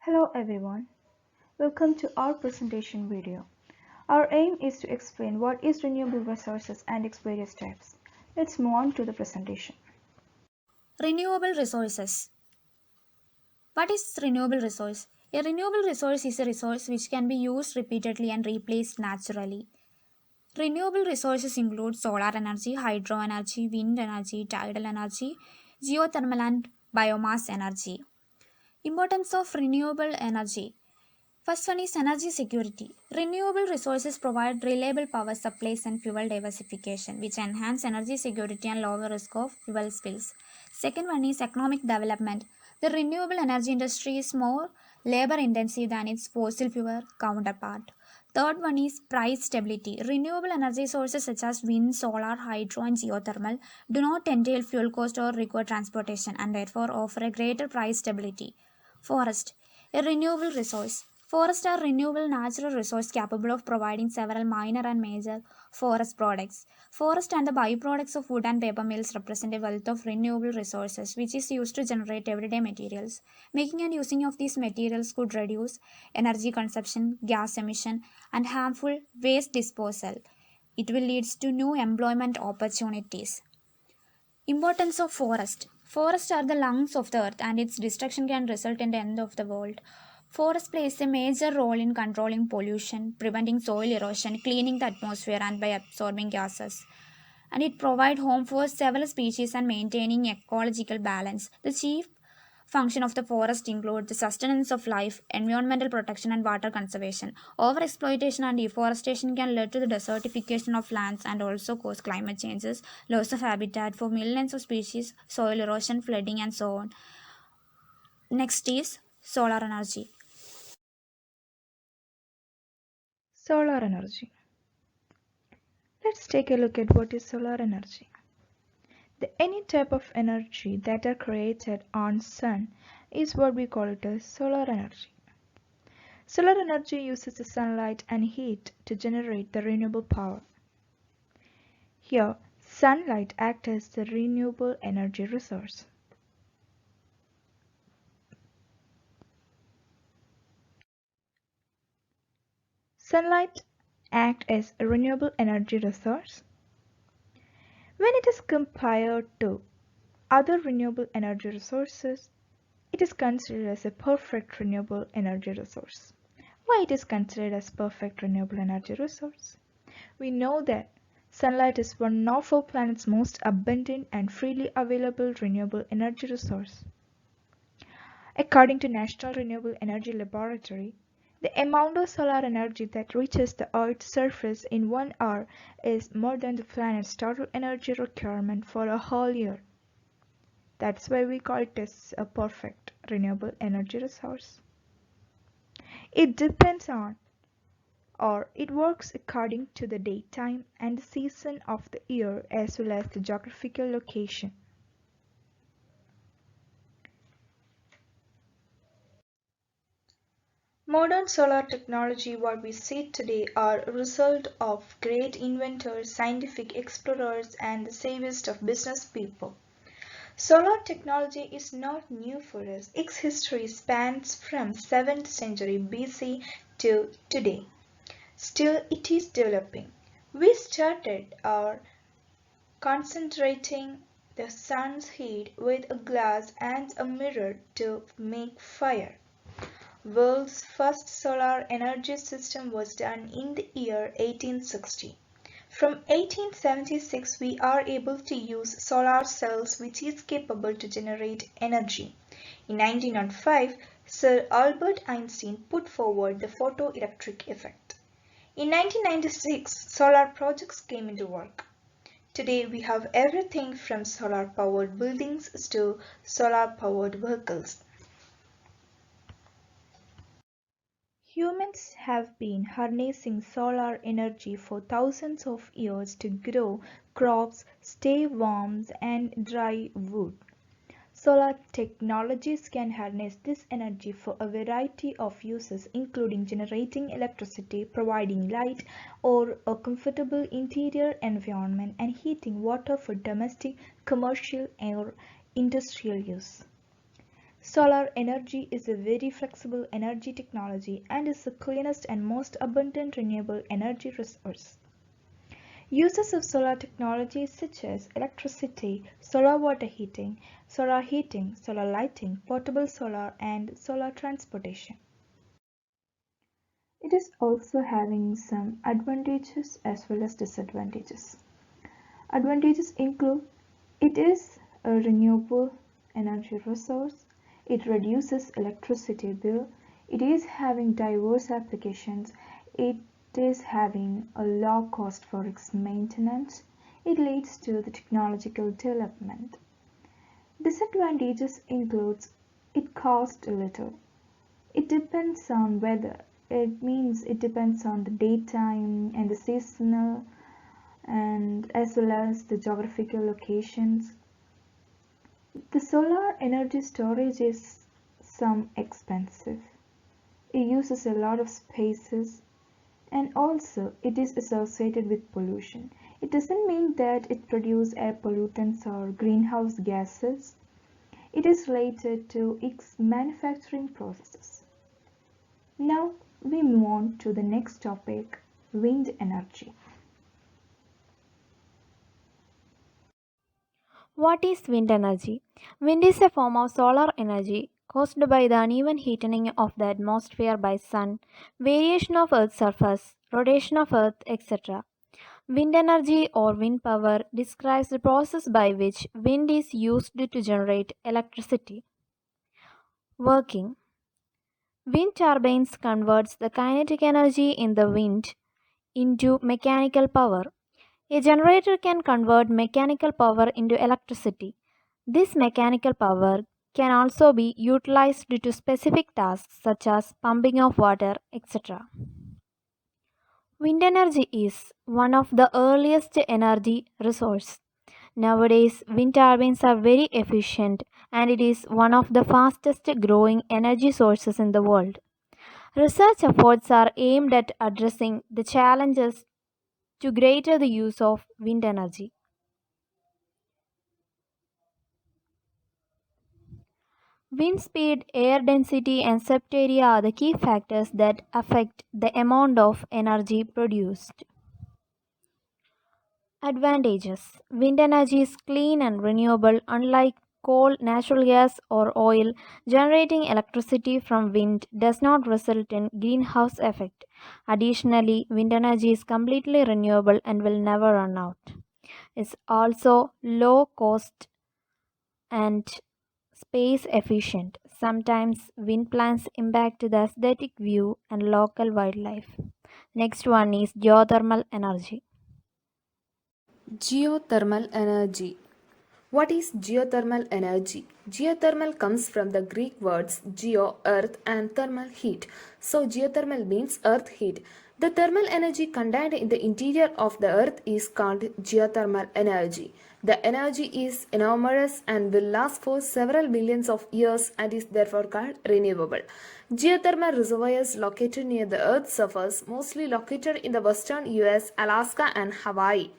Hello everyone, welcome to our presentation video. Our aim is to explain what is renewable resources and its various types. Let's move on to the presentation. Renewable resources. What is renewable resource? A renewable resource is a resource which can be used repeatedly and replaced naturally. Renewable resources include solar energy, hydro energy, wind energy, tidal energy, geothermal and biomass energy. Importance of renewable energy. First one is energy security. Renewable resources provide reliable power supplies and fuel diversification, which enhance energy security and lower risk of fuel spills. Second one is economic development. The renewable energy industry is more labor intensive than its fossil fuel counterpart. Third one is price stability. Renewable energy sources such as wind, solar, hydro, and geothermal do not entail fuel cost or require transportation and therefore offer a greater price stability. Forest, a renewable resource. Forests are renewable natural resource capable of providing several minor and major forest products. Forest and the byproducts of wood and paper mills represent a wealth of renewable resources which is used to generate everyday materials. Making and using of these materials could reduce energy consumption, gas emission, and harmful waste disposal. It will lead to new employment opportunities. Importance of forest. Forests are the lungs of the earth and its destruction can result in the end of the world. Forest plays a major role in controlling pollution, preventing soil erosion, cleaning the atmosphere and by absorbing gases. And it provides home for several species and maintaining ecological balance. The chief function of the forest include the sustenance of life, environmental protection and water conservation. Overexploitation and deforestation can lead to the desertification of lands and also cause climate changes, loss of habitat for millions of species, soil erosion, flooding and so on. Next is solar energy. Solar energy. Let's take a look at what is solar energy. Any type of energy that are created on sun is what we call it as solar energy. Solar energy uses the sunlight and heat to generate the renewable power. Here, sunlight acts as the renewable energy resource. Sunlight acts as a renewable energy resource when it is compared to other renewable energy resources. It is considered as a perfect renewable energy resource. Why it is considered as perfect renewable energy resource? We know that sunlight is one of our planet's most abundant and freely available renewable energy resource. According to National Renewable Energy Laboratory, the amount of solar energy that reaches the Earth's surface in 1 hour is more than the planet's total energy requirement for a whole year. That's why we call it as a perfect renewable energy resource. It depends on or it works according to the daytime and the season of the year as well as the geographical location. Modern solar technology what we see today are a result of great inventors, scientific explorers and the savviest of business people. Solar technology is not new for us. Its history spans from 7th century BC to today. Still it is developing. We started our concentrating the sun's heat with a glass and a mirror to make fire. World's first solar energy system was done in the year 1860. From 1876 we are able to use solar cells which is capable to generate energy. In 1905, Sir Albert Einstein put forward the photoelectric effect. In 1996, solar projects came into work. Today we have everything from solar-powered buildings to solar-powered vehicles. Humans have been harnessing solar energy for thousands of years to grow crops, stay warm, and dry wood. Solar technologies can harness this energy for a variety of uses including generating electricity, providing light or a comfortable interior environment, and heating water for domestic, commercial or industrial use. Solar energy is a very flexible energy technology and is the cleanest and most abundant renewable energy resource. Uses of solar technology such as electricity, solar water heating, solar lighting, portable solar, and solar transportation. It is also having some advantages as well as disadvantages. Advantages include it is a renewable energy resource, it reduces electricity bill, it is having diverse applications, it is having a low cost for its maintenance, it leads to the technological development. Disadvantages includes it costs a little. It depends on weather. It means it depends on the daytime and the seasonal and as well as the geographical locations. The solar energy storage is some expensive. It uses a lot of spaces and also it is associated with pollution. It doesn't mean that it produces air pollutants or greenhouse gases. It is related to its manufacturing processes. Now we move on to the next topic, wind energy. What is wind energy? Wind is a form of solar energy caused by the uneven heating of the atmosphere by sun, variation of Earth's surface, rotation of Earth, etc. Wind energy or wind power describes the process by which wind is used to generate electricity. Working. Wind turbines converts the kinetic energy in the wind into mechanical power. A generator can convert mechanical power into electricity. This mechanical power can also be utilized to specific tasks such as pumping of water, etc. Wind energy is one of the earliest energy resources. Nowadays, wind turbines are very efficient and it is one of the fastest growing energy sources in the world. Research efforts are aimed at addressing the challenges to greater the use of wind energy. Wind speed, air density, and swept area are the key factors that affect the amount of energy produced. Advantages. Wind energy is clean and renewable, unlike coal, natural gas, or oil. Generating electricity from wind does not result in greenhouse effect. Additionally, wind energy is completely renewable and will never run out. It's also low cost and space efficient. Sometimes wind plants impact the aesthetic view and local wildlife. Next one is geothermal energy. Geothermal energy. What is geothermal energy? Geothermal comes from the Greek words geo, earth, and thermal, heat. So, geothermal means earth heat. The thermal energy contained in the interior of the earth is called geothermal energy. The energy is enormous and will last for several millions of years and is therefore called renewable. Geothermal reservoirs located near the earth's surface, mostly located in the western US, Alaska, and Hawaii.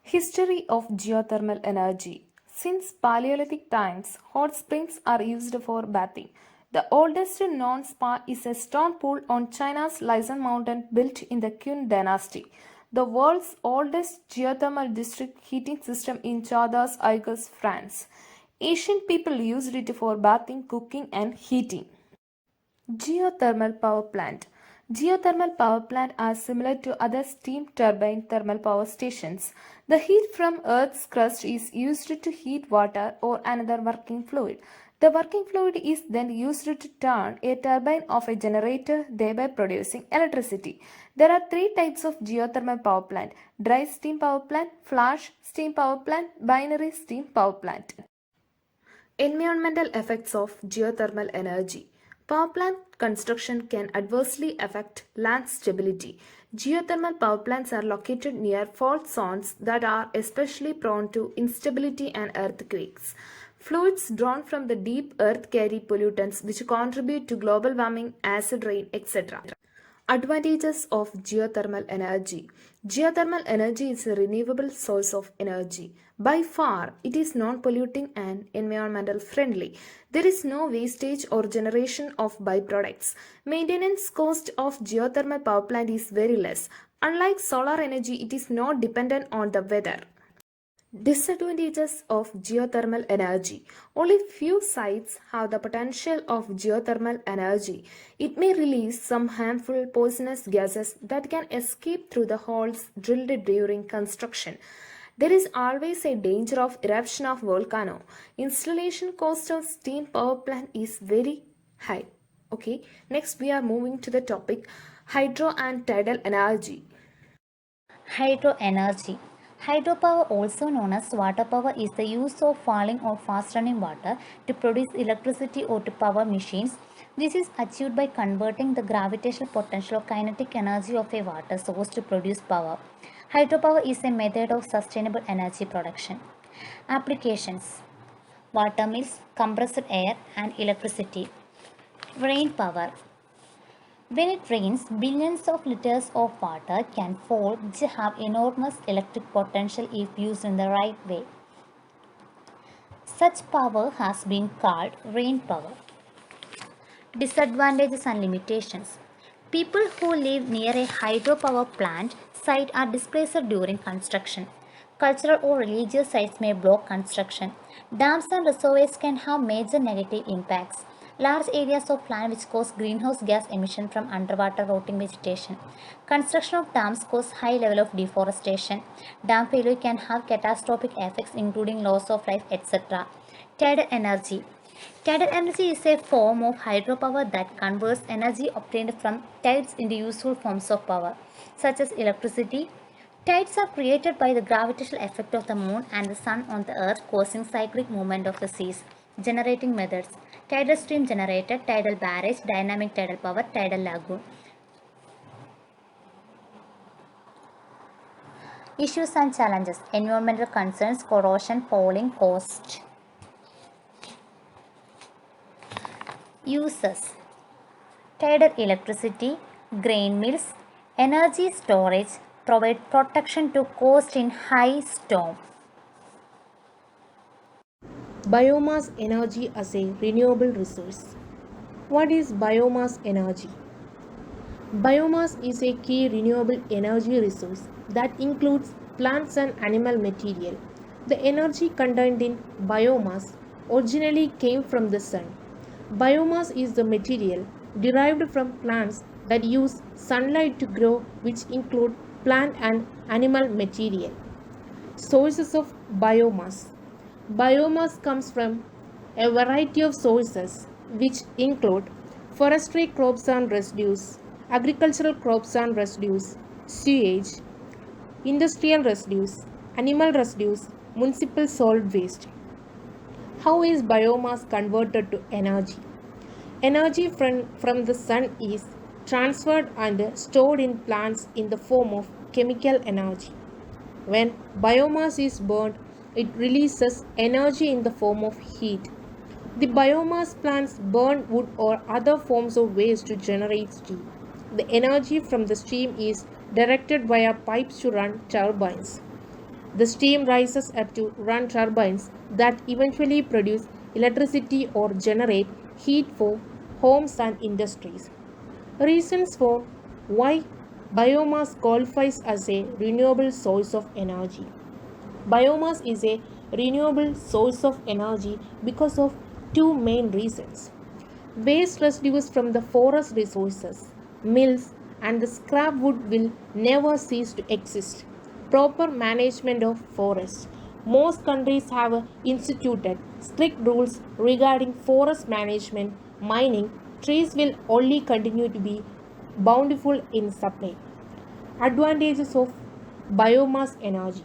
History of geothermal energy. Since Paleolithic times, hot springs are used for bathing. The oldest known spa is a stone pool on China's Lizan Mountain built in the Qin dynasty. The world's oldest geothermal district heating system in Chaudas, Aigues, France. Ancient people used it for bathing, cooking, and heating. Geothermal power plant. Geothermal power plant are similar to other steam turbine thermal power stations. The heat from Earth's crust is used to heat water or another working fluid. The working fluid is then used to turn a turbine of a generator, thereby producing electricity. There are three types of geothermal power plant: dry steam power plant, flash steam power plant, binary steam power plant. Environmental effects of geothermal energy. Power plant construction can adversely affect land stability. Geothermal power plants are located near fault zones that are especially prone to instability and earthquakes. Fluids drawn from the deep earth carry pollutants which contribute to global warming, acid rain, etc. Advantages of geothermal energy. Geothermal energy is a renewable source of energy. By far, it is non polluting and environmental friendly. There is no wastage or generation of byproducts. Maintenance cost of geothermal power plant is very less. Unlike solar energy, it is not dependent on the weather. Disadvantages of geothermal energy. Only few sites have the potential of geothermal energy. It may release some harmful poisonous gases that can escape through the holes drilled during construction. There is always a danger of eruption of volcano. Installation cost of steam power plant is very high. Okay, next we are moving to the topic hydro and tidal energy. Hydroenergy. Hydropower, also known as water power, is the use of falling or fast running water to produce electricity or to power machines. This is achieved by converting the gravitational potential or kinetic energy of a water source to produce power. Hydropower is a method of sustainable energy production. Applications: water mills, compressed air, and electricity. Rain power. When it rains, billions of liters of water can fall, which have enormous electric potential if used in the right way. Such power has been called rain power. Disadvantages and limitations. People who live near a hydropower plant site are displaced during construction. Cultural or religious sites may block construction. Dams and reservoirs can have major negative impacts. Large areas of land which cause greenhouse gas emission from underwater rotting vegetation. Construction of dams cause high level of deforestation. Dam failure can have catastrophic effects including loss of life, etc. Tidal energy. Tidal energy is a form of hydropower that converts energy obtained from tides into useful forms of power, such as electricity. Tides are created by the gravitational effect of the moon and the sun on the earth, causing cyclic movement of the seas. Generating methods: tidal stream generator, tidal barrage, dynamic tidal power, tidal lagoon. Issues and challenges: environmental concerns, corrosion, falling cost. Uses: tidal electricity, grain mills, energy storage, provide protection to coast in high storm. Biomass energy as a renewable resource. What is biomass energy? Biomass is a key renewable energy resource that includes plants and animal material. The energy contained in biomass originally came from the sun. Biomass is the material derived from plants that use sunlight to grow, which include plant and animal material. Sources of biomass. Biomass comes from a variety of sources, which include forestry crops and residues, agricultural crops and residues, sewage, industrial residues, animal residues, municipal solid waste. How is biomass converted to energy? Energy from the sun is transferred and stored in plants in the form of chemical energy. When biomass is burned, it releases energy in the form of heat. The biomass plants burn wood or other forms of waste to generate steam. The energy from the steam is directed via pipes to run turbines. The steam rises up to run turbines that eventually produce electricity or generate heat for homes and industries. Reasons for why biomass qualifies as a renewable source of energy. Biomass is a renewable source of energy because of two main reasons. Waste residues from the forest resources, mills, and the scrap wood will never cease to exist. Proper management of forests. Most countries have instituted strict rules regarding forest management. Mining trees will only continue to be bountiful in supply. Advantages of biomass energy.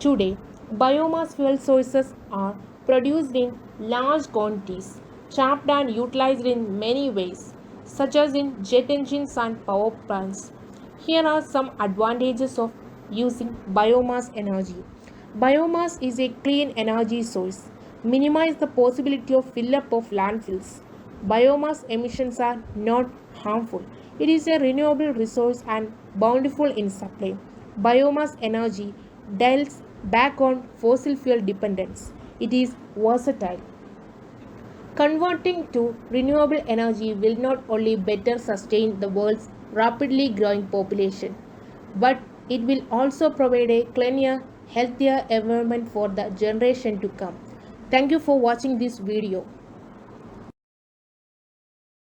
Today, biomass fuel sources are produced in large quantities, trapped and utilized in many ways, such as in jet engines and power plants. Here are some advantages of using biomass energy. Biomass is a clean energy source. Minimize the possibility of fill up of landfills. biomass emissions are not harmful. It is a renewable resource and bountiful in supply. Biomass energy dials back on fossil fuel dependence. It is versatile. Converting to renewable energy will not only better sustain the world's rapidly growing population, but it will also provide a cleaner, healthier environment for the generation to come. Thank you for watching this video.